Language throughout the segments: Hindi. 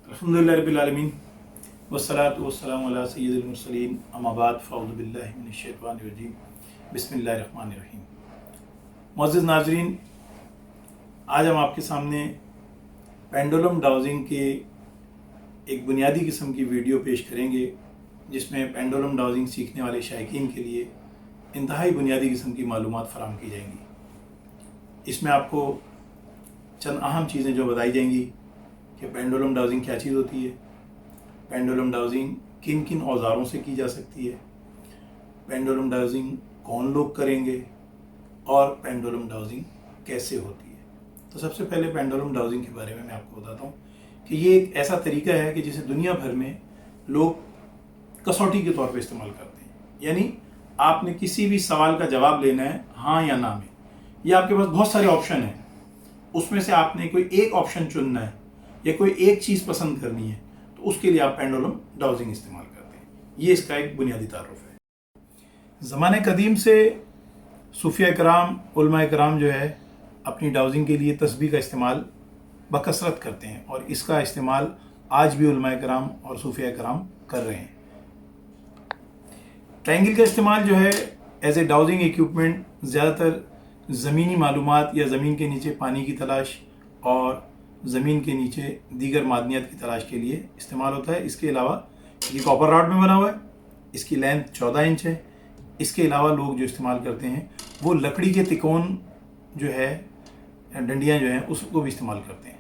अल्हम्दुलिल्लाहि रब्बिल आलमीन वस्सलातु वस्सलामु अला सय्यिदिल मुरसलीन अम्मा बाद फ़अऊज़ु बिल्लाहि मिनश शैतानिर रजीम बिस्मिल्लाहिर रहमानिर रहीम। मुअज़्ज़िज़ नाज़रीन, आज हम आपके सामने पेंडुलम डाउजिंग के एक बुनियादी किस्म की वीडियो पेश करेंगे, जिसमें पेंडुलम डाउजिंग सीखने वाले शायकीन के लिए इंतहाई बुनियादी किस्म की मालूमात फ़राहम की जाएंगी। इसमें आपको चंद अहम चीज़ें जो बताई जाएंगी कि पेंडुलम डाउजिंग क्या चीज़ होती है, पेंडुलम डाउजिंग किन किन औज़ारों से की जा सकती है, पेंडुलम डाउजिंग कौन लोग करेंगे और पेंडुलम डाउजिंग कैसे होती है। तो सबसे पहले पेंडुलम डाउजिंग के बारे में मैं आपको बताता हूँ कि ये एक ऐसा तरीका है कि जिसे दुनिया भर में लोग कसौटी के तौर पर इस्तेमाल करते हैं। यानी आपने किसी भी सवाल का जवाब लेना है हाँ या ना में, या आपके पास बहुत सारे ऑप्शन हैं, उसमें से आपने कोई एक ऑप्शन चुनना है या कोई एक चीज़ पसंद करनी है, तो उसके लिए आप पेंडुलम डाउजिंग इस्तेमाल करते हैं। ये इसका एक बुनियादी तारुफ है। ज़माने कदीम से सूफिया कराम, उलमा कराम जो है अपनी डाउजिंग के लिए तस्बीह का इस्तेमाल बकसरत करते हैं, और इसका इस्तेमाल आज भी उलमा कराम और सूफिया कराम कर रहे हैं। ट्रायंगल का इस्तेमाल जो है एज ए डाउजिंग इक्विपमेंट ज़्यादातर ज़मीनी मालूमात या ज़मीन के नीचे पानी की तलाश और ज़मीन के नीचे दीगर मादनियात की तलाश के लिए इस्तेमाल होता है। इसके अलावा ये कॉपर रॉड में बना हुआ है, इसकी लेंथ 14 इंच है। इसके अलावा लोग जो इस्तेमाल करते हैं वो लकड़ी के तिकोन जो है, डंडियाँ जो हैं, उसको भी इस्तेमाल करते हैं।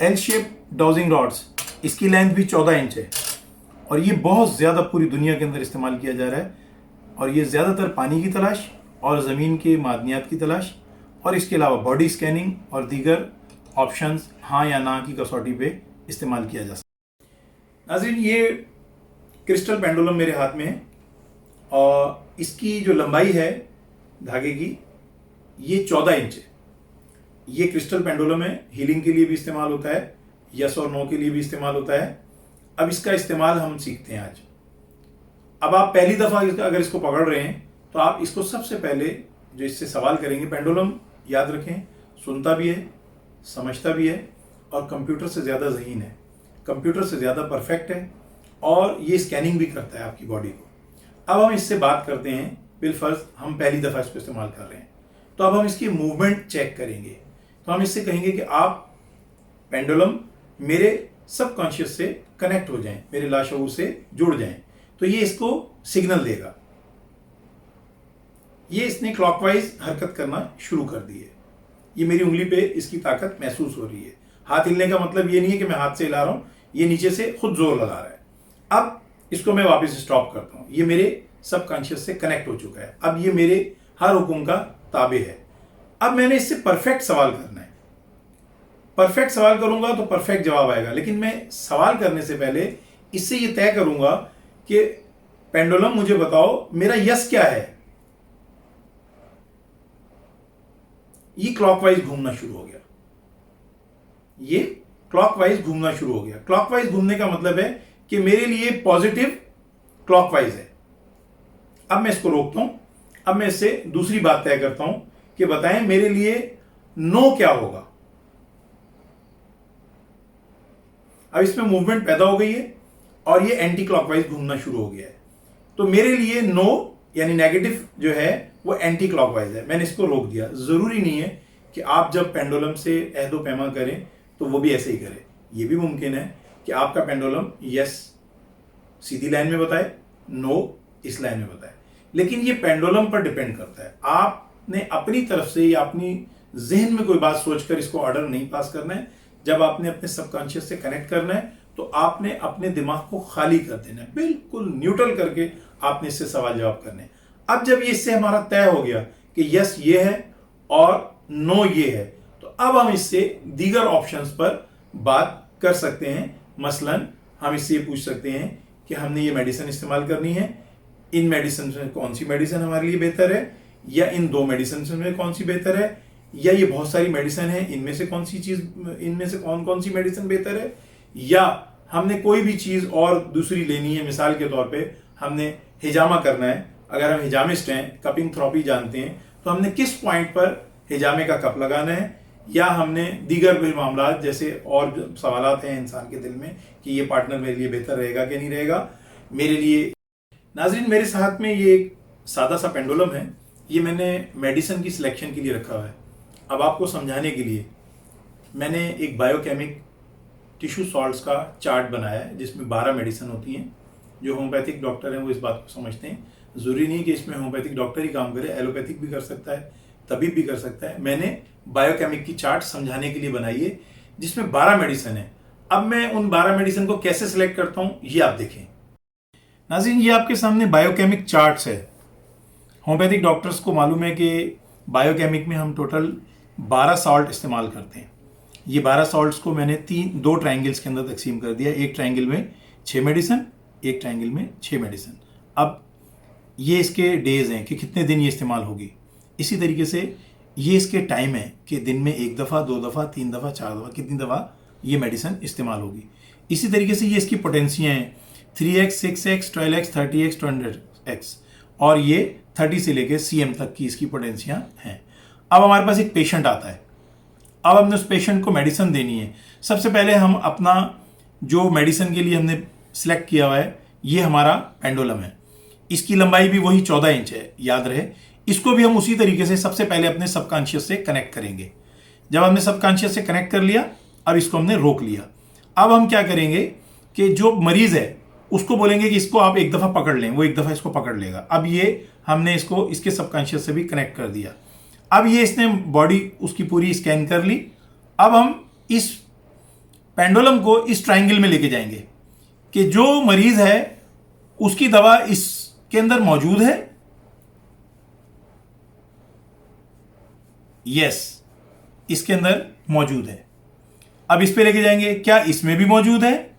एल शेप डाउजिंग रॉड्स, इसकी लेंथ भी 14 इंच है और ये बहुत ज़्यादा पूरी दुनिया के अंदर इस्तेमाल किया जा रहा है, और ये ज़्यादातर पानी की तलाश और ज़मीन के मादनियात की तलाश और इसके अलावा बॉडी स्कैनिंग और दीगर ऑप्शंस हाँ या ना की कसौटी पे इस्तेमाल किया जा सकता है। नाज़रीन, ये क्रिस्टल पेंडुलम मेरे हाथ में है और इसकी जो लंबाई है धागे की, ये 14 इंच है। ये क्रिस्टल पेंडुलम है, हीलिंग के लिए भी इस्तेमाल होता है, यस और नो के लिए भी इस्तेमाल होता है। अब इसका इस्तेमाल हम सीखते हैं आज। अब आप पहली दफ़ा अगर इसको पकड़ रहे हैं तो आप इसको सबसे पहले जो इससे सवाल करेंगे, पेंडुलम याद रखें सुनता भी है, समझता भी है और कंप्यूटर से ज़्यादा ज़हीन है, कंप्यूटर से ज़्यादा परफेक्ट है, और ये स्कैनिंग भी करता है आपकी बॉडी को। अब हम इससे बात करते हैं, बिलफर्ज हम पहली दफ़ा इसको इस्तेमाल कर रहे हैं, तो अब हम इसकी मूवमेंट चेक करेंगे। तो हम इससे कहेंगे कि आप पेंडुलम मेरे सबकॉन्शियस से कनेक्ट हो जाएं, मेरे लाशऊर से जुड़ जाएं, तो ये इसको सिग्नल देगा। ये इसने क्लॉकवाइज हरकत करना शुरू कर दी है। ये मेरी उंगली पे इसकी ताकत महसूस हो रही है। हाथ हिलने का मतलब ये नहीं है कि मैं हाथ से हिला रहा हूं, ये नीचे से खुद जोर लगा रहा है। अब इसको मैं वापस स्टॉप करता हूं, ये मेरे सबकॉन्शियस से कनेक्ट हो चुका है। अब ये मेरे हर हुक्म का ताबे है। अब मैंने इससे परफेक्ट सवाल करना है। परफेक्ट सवाल करूंगा तो परफेक्ट जवाब आएगा, लेकिन मैं सवाल करने से पहले इससे ये तय करूंगा कि पेंडुलम मुझे बताओ मेरा यस क्या है। ये क्लॉकवाइज घूमना शुरू हो गया, ये क्लॉकवाइज घूमना शुरू हो गया। क्लॉकवाइज घूमने का मतलब है कि मेरे लिए पॉजिटिव क्लॉकवाइज है। अब मैं इसको रोकता हूं, अब मैं इससे दूसरी बात तय करता हूं कि बताएं मेरे लिए नो क्या होगा। अब इसमें मूवमेंट पैदा हो गई है और ये एंटी क्लॉकवाइज घूमना शुरू हो गया है। तो मेरे लिए नो यानी नेगेटिव जो है वो एंटी क्लॉकवाइज है। मैंने इसको रोक दिया। जरूरी नहीं है कि आप जब पेंडुलम से अहदो पैमा करें तो वो भी ऐसे ही करें। ये भी मुमकिन है कि आपका पेंडुलम यस सीधी लाइन में बताए, नो इस लाइन में बताए, लेकिन ये पेंडुलम पर डिपेंड करता है। आपने अपनी तरफ से या अपनी जहन में कोई बात सोचकर इसको ऑर्डर नहीं पास करना है। जब आपने अपने सबकॉन्शियस से कनेक्ट करना है तो आपने अपने दिमाग को खाली कर देना है, बिल्कुल न्यूट्रल करके आपने इससे सवाल जवाब करने हैं। अब जब इससे हमारा तय हो गया कि यस ये है और नो ये है, तो अब हम इससे दीगर ऑप्शंस पर बात कर सकते हैं। मसलन हम इससे ये पूछ सकते हैं कि हमने ये मेडिसिन इस्तेमाल करनी है, इन मेडिसिन में कौन सी मेडिसिन हमारे लिए बेहतर है, या इन दो मेडिसिन में कौन सी बेहतर है, या ये बहुत सारी मेडिसिन है, इनमें से कौन सी चीज, इनमें से कौन कौन सी मेडिसिन बेहतर है, या हमने कोई भी चीज और दूसरी लेनी है। मिसाल के तौर पे हमने हिजामा करना है, अगर हम हिजामिस्ट हैं, कपिंग थेरेपी जानते हैं, तो हमने किस पॉइंट पर हिजामे का कप लगाना है, या हमने दीगर कोई मामला जैसे और सवालात हैं इंसान के दिल में कि ये पार्टनर मेरे लिए बेहतर रहेगा कि नहीं रहेगा मेरे लिए। नाजरीन, मेरे साथ में ये एक सादा सा पेंडुलम है, ये मैंने मेडिसिन की सिलेक्शन के लिए रखा हुआ है। अब आपको समझाने के लिए मैंने एक बायोकेमिक टिश्यू सॉल्ट्स का चार्ट बनाया है जिसमें 12 मेडिसिन होती हैं। जो होम्योपैथिक डॉक्टर हैं वो इस बात को समझते हैं, ज़रूरी नहीं कि इसमें होम्योपैथिक डॉक्टर ही काम करे, एलोपैथिक भी कर सकता है, तबीब भी कर सकता है। मैंने बायोकेमिक की चार्ट समझाने के लिए बनाई है जिसमें 12 मेडिसिन है। अब मैं उन 12 मेडिसिन को कैसे सिलेक्ट करता हूं ये आप देखें। नाज़रीन, ये आपके सामने बायोकेमिक चार्ट्स है। होम्योपैथिक डॉक्टर्स को मालूम है कि बायोकेमिक में हम टोटल 12 सॉल्ट इस्तेमाल करते हैं। ये 12 सॉल्ट्स को मैंने दो ट्रायंगल्स के अंदर तकसीम कर दिया। एक ट्रायंगल में 6 मेडिसिन, एक ट्रायंगल में 6 मेडिसिन। अब ये इसके डेज हैं कि कितने दिन ये इस्तेमाल होगी। इसी तरीके से ये इसके टाइम है कि दिन में 1 दफ़ा, 2 दफ़ा, 3 दफ़ा, 4 दफ़ा, कितनी दफ़ा ये मेडिसिन इस्तेमाल होगी। इसी तरीके से ये इसकी पोटेंसियाँ हैं 3x, 6x, 12x, 30x, 200x, और ये 30 से लेके cm तक की इसकी पोटेंसियाँ हैं। अब हमारे पास एक पेशेंट आता है, अब हमने उस पेशेंट को मेडिसिन देनी है। सबसे पहले हम अपना जो मेडिसिन के लिए हमने सिलेक्ट किया हुआ है, ये हमारा पेंडुलम है। इसकी लंबाई भी वही 14 इंच है, याद रहे। इसको भी हम उसी तरीके से सबसे पहले अपने सबकॉन्शियस से कनेक्ट करेंगे। जब हमने सबकॉन्शियस से कनेक्ट कर लिया, अब इसको हमने रोक लिया। अब हम क्या करेंगे कि जो मरीज है उसको बोलेंगे कि इसको आप 1 दफ़ा पकड़ लें, वो 1 दफ़ा इसको पकड़ लेगा। अब ये हमने इसको इसके सबकॉन्शियस से भी कनेक्ट कर दिया। अब ये इसने बॉडी उसकी पूरी स्कैन कर ली। अब हम इस पेंडुलम को इस ट्रायंगल में लेके जाएंगे कि जो मरीज है उसकी दवा इसके अंदर मौजूद है। यस, इसके अंदर मौजूद है। अब इस पे लेके जाएंगे, क्या इसमें भी मौजूद है?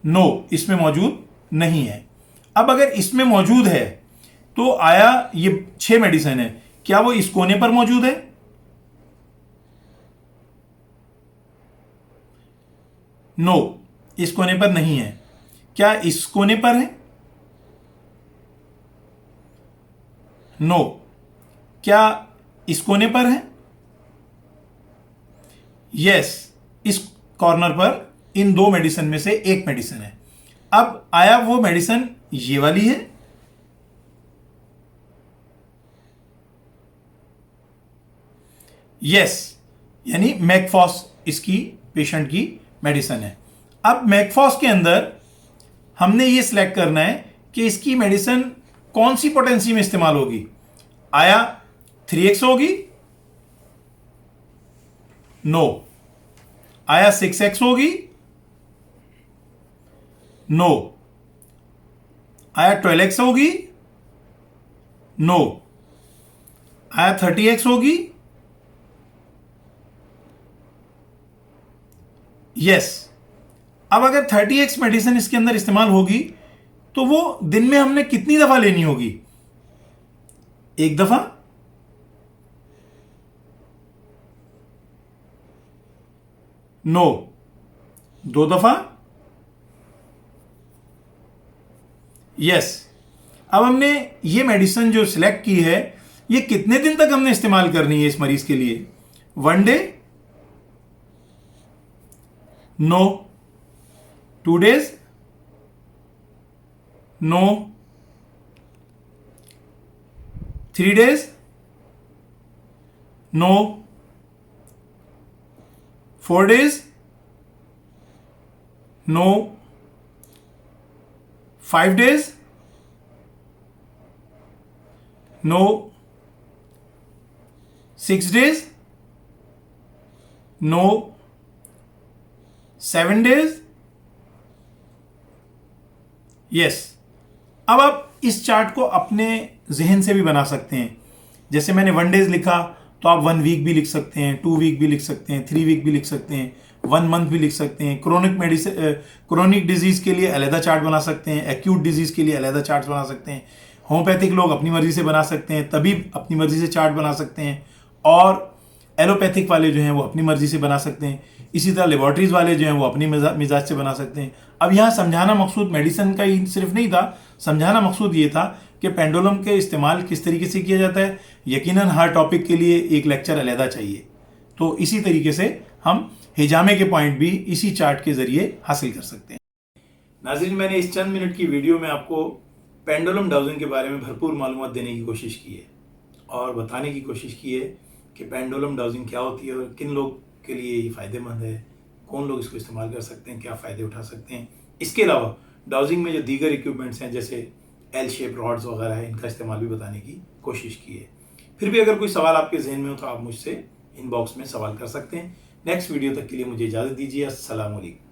नो, इसमें मौजूद नहीं है। अब अगर इसमें मौजूद है तो आया ये 6 मेडिसिन है, क्या वो इस कोने पर मौजूद है? नो, इस कोने पर नहीं है। क्या इस कोने पर है? नो। क्या इस कोने पर है? यस, इस कॉर्नर पर इन 2 मेडिसिन में से एक मेडिसिन है। अब आया वो मेडिसिन ये वाली है। यस, यानी मैकफॉस इसकी पेशेंट की मेडिसिन है। अब मैकफॉस के अंदर हमने ये सिलेक्ट करना है कि इसकी मेडिसिन कौन सी पोटेंसी में इस्तेमाल होगी। आया 3x होगी? नो। आया 6x होगी? नो। आया 12x होगी? नो। आया 30x होगी? यस। अब अगर 30x मेडिसिन इसके अंदर इस्तेमाल होगी तो वो दिन में हमने कितनी दफा लेनी होगी? 1 दफा? नो। 2 दफा? यस। अब हमने ये मेडिसिन जो सिलेक्ट की है, ये कितने दिन तक हमने इस्तेमाल करनी है इस मरीज के लिए? 1 day? No. 2 days? No. 3 days? No. 4 days? No. 5 days? No. 6 days? No. 7 days? Yes. अब आप इस चार्ट को अपने जहन से भी बना सकते हैं। जैसे मैंने 1 डेज लिखा तो आप 1 वीक भी लिख सकते हैं, 2 वीक भी लिख सकते हैं, 3 वीक भी लिख सकते हैं, 1 मंथ भी लिख सकते हैं। क्रोनिक डिजीज के लिए अलहदा चार्ट बना सकते हैं, एक्यूट डिजीज के लिए अलहदा चार्ट बना सकते हैं। होम्योपैथिक लोग अपनी मर्जी से बना सकते हैं, तबीब अपनी मर्जी से चार्ट बना सकते हैं, और एलोपैथिक वाले जो हैं वो अपनी मर्जी से बना सकते हैं। इसी तरह लेबॉर्ट्रीज वाले जो हैं वो अपनी मिजाज से बना सकते हैं। अब यहाँ समझाना मकसूद मेडिसिन का ही सिर्फ नहीं था, समझाना मकसूद ये था कि पेंडुलम के इस्तेमाल किस तरीके से किया जाता है। यकीनन हर टॉपिक के लिए एक लेक्चर अलहदा चाहिए। तो इसी तरीके से हम हिजामे के पॉइंट भी इसी चार्ट के जरिए हासिल कर सकते हैं। नाज़रीन, मैंने इस चंद मिनट की वीडियो में आपको पेंडुलम डाउजिंग के बारे में भरपूर मालूमात देने की कोशिश की है और बताने की कोशिश की है कि पेंडुलम डाउजिंग क्या होती है और किन लोग के लिए ये फ़ायदेमंद है, कौन लोग इसको इस्तेमाल कर सकते हैं, क्या फ़ायदे उठा सकते हैं। इसके अलावा डाउजिंग में जो दीगर इक्विपमेंट्स हैं जैसे एल शेप रॉड्स वगैरह है, इनका इस्तेमाल भी बताने की कोशिश की है। फिर भी अगर कोई सवाल आपके जहन में हो तो आप मुझसे इनबॉक्स में सवाल कर सकते हैं। नेक्स्ट वीडियो तक के लिए मुझे इजाज़त दीजिए। अस्सलाम वालेकुम।